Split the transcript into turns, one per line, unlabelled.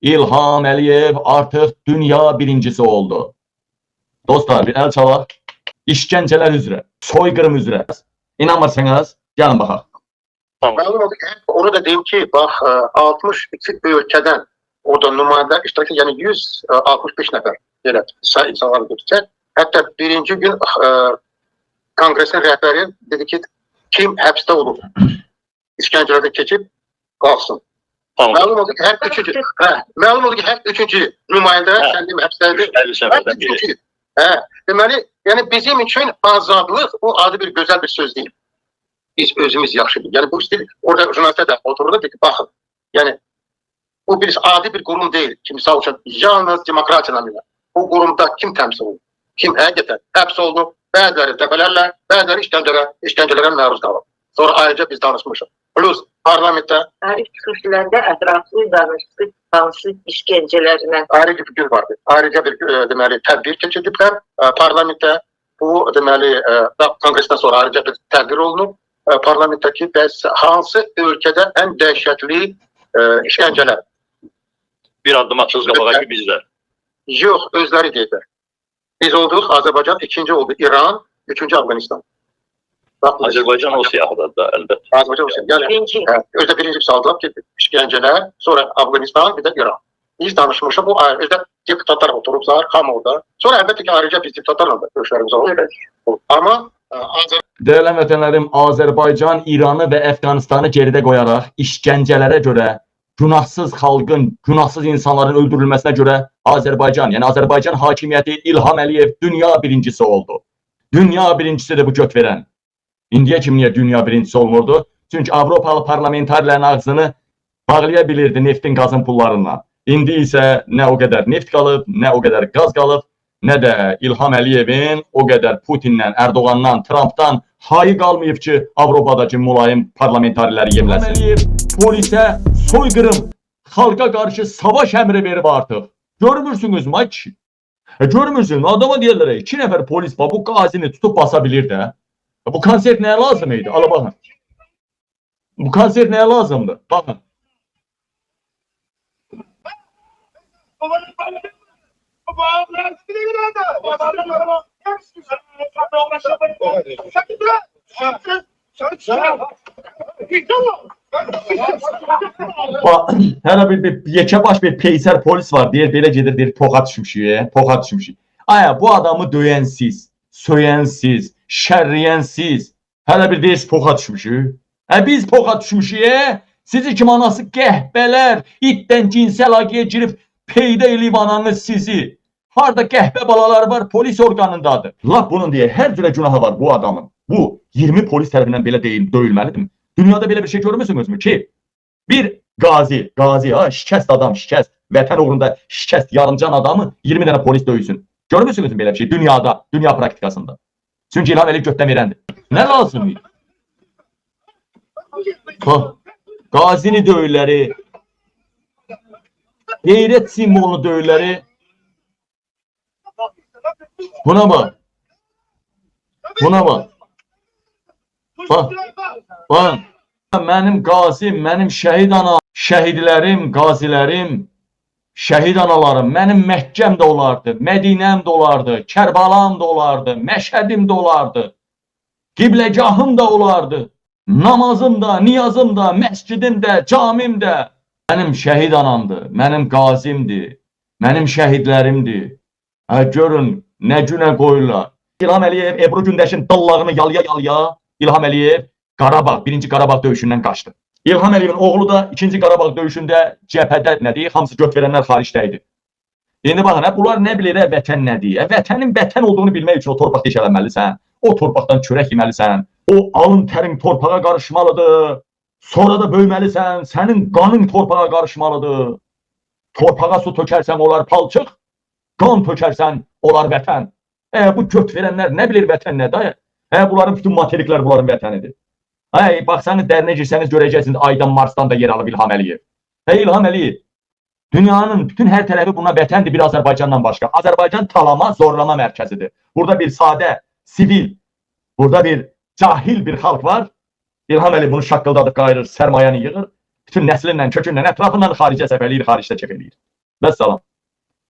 İlham Əliyev artıq dünya birincisi oldu. Dostlar, bir el çalaq. İşgəncələr üzrə, soyqırım üzrə. İnanmırsanız, gəlin baxaq.
Tamam. Onu da diyeyim ki, bak 62 ülkeden orada nümayəndə iştirak edən, yani 165 nəfər belə sayı insanlar götürsə, hatta birinci gün kongresin rəhbəri dedi ki, kim həbsdə olur, işgəncələrdə keçib qalsın.
Tamam.
Məlum oldu ki, hər üçüncü nümayəndə kəndimi həbsdəydi. Hər üçüncü. Deməli, yəni bizim üçün azadlıq o adı bir gözəl bir söz değil. Biz özümüz yaxşı bilir. Yani bu işte orada jurnalistler de oturdu dedi ki bakın, yani bu bir adi bir kurum değil. Kimse uçan yalnız demokrasiya namıyla. Bu kurumda kim temsil olur? Kim həqiqətən həbs olunub, bəziləri dəfələrlə, bəziləri işgəncelərə məruz qalıb. Sonra ayrıca biz danışmışıq. Plus parlamentdə
tarix çıxışlarında ətraflı danışdıq hansı işgəncələrlə.
ayrıca bir gün vardı. Ayrıca bir deməli tədbir keçirdiblər parlamentdə. Bu deməli kongresdən sonra ayrıca bir tədbir olunub. Parlamentteki hansı ülkede en dehşetli işkenceler?
Bir adım atırız qabağa ki bizler.
Yok, özleri deyirlər. Biz olduk, Azerbaycan ikinci oldu, İran, üçüncü Afganistan.
Azerbaycan o siyahıda da əlbəttə.
Azerbaycan o siyahıda. Yani özde birinci saldılar ki işkenceler, sonra Afganistan, bir de İran. Biz danışmışıq, bu ayrı, özde deputatlar oturublar, kamuoda. Sonra elbette ki ayrıca biz deputatlarla da görüşlərimiz oldu. Ama
Değerli vətənlərim, Azərbaycan, İranı və Əfqanistanı geridə qoyaraq işgəncələrə görə, günahsız xalqın, günahsız insanların öldürülməsinə görə Azərbaycan, yəni Azərbaycan hakimiyyəti İlham Əliyev dünya birincisi oldu. Dünya birincisi de bu göt verən. İndiyə kim niyə dünya birincisi olmurdu? Çünki Avropalı parlamentarlərin ağzını bağlaya bilirdi neftin, qazın pullarından. İndi isə nə o qədər neft qalıb, nə o qədər qaz qalıb, nə də İlham Əliyevin o qədər Putinlə, Erdoğandan, Trumpdan hayı qalmayıb ki, Avropadakı mülayim parlamentarləri yemləsin. İlham Əliyev polisə soyqırım, xalqa qarşı savaş əmri verib artıq. Görmürsünüz mı ki? Görmürsünüz, adama deyirlər, 2 nəfər polis bu qazini tutub basa bilir də. Bu konsert nəyə lazım idi? Ala baxın. Bu konsert nəyə lazımdır? Baxın. Hələ bir yekə baş bir peysər polis var, deyir, belə gedir, deyir, poxa düşmüşük, poxa düşmüşük. Aya, bu adamı döyən siz, söyən siz, şərriyən siz, hələ bir deyir, poxa düşmüşük. Biz poxa düşmüşük, sizi kim anası qəhbələr, itdən cinsel agiyə girib peydə eləyib ananız sizi. Harada qəhbə balaları var, polis orqanındadır. Lap bunun deyə hər cürə günahı var bu adamın. Bu 20 polis tərəfindən belə döyülməlidir. Dünyada belə bir şey görmürsünüz mü ki? Bir qazi, şikəst adam, şikəst, vətən uğrunda şikəst, yarımcan adamı 20 dənə polis döysün. Görmürsünüz mü belə bir şey? Dünyada, dünya praktikasında. Çünki İlham Əliyev götdən verəndir. Nə lazım? Qazini döyülləri, qeyrət simvolunu döyülləri. Buna bak. Buna bak. Bak. Mənim qazim, mənim şəhid anam, şəhidlərim, qazilərim, şəhid analarım, mənim Məkkəm də olardı, Mədinəm də olardı, Kərbalam da olardı, Məşədim də olardı, qibləgahım da olardı, namazım da, niyazım da, məscidim də, camim də. Mənim şəhid anamdır, mənim qazimdir, mənim şəhidlərimdir. Görün, nə günə qoyurlar. İlham Əliyev Ebru Gündəşin dallağını yalya, İlham Əliyev Qarabağ, 1-ci Qarabağ döyüşündən qaçdı. İlham Əliyevin oğlu da 2-ci Qarabağ döyüşündə cəbhədə nə deyir? Hamısı göt verənlər xaricdə idi. İndi baxın, bunlar nə bilir, vətən nə deyir? Vətənin vətən olduğunu bilmək üçün o torpaqda işələnməlisən, o torpaqdan çörək yeməlisən, o alın tərin torpağa qarışmalıdır, sonra da böyməlisən, sənin qanın torpağa qarışmalıdır. Torpağa su tökərsən, onlar palçıq, qan tökərsən, onlar vətən. Bu göt verənlər nə bilir vətən nədir? Bunların bütün materiklər bunların vətənidir. Baxsanız dərinə girsəniz görəcəksiniz Aydan Marsdan da yer alıb İlham Əliyev. İlham Əliyev dünyanın bütün hər tərəfi buna vətəndir bir Azərbaycandan başqa. Azərbaycan talama, zorlama mərkəzidir. Burada bir sadə, sivil, burada bir cahil bir xalq var. İlham Əliyev bunu şaqqıldadıb qayırır, sərmayəni yığır. Bütün nəslinlə, kökünlə, ətrafından xaricə səfərləyir, xaricdə çək eləyir. Vəssalam.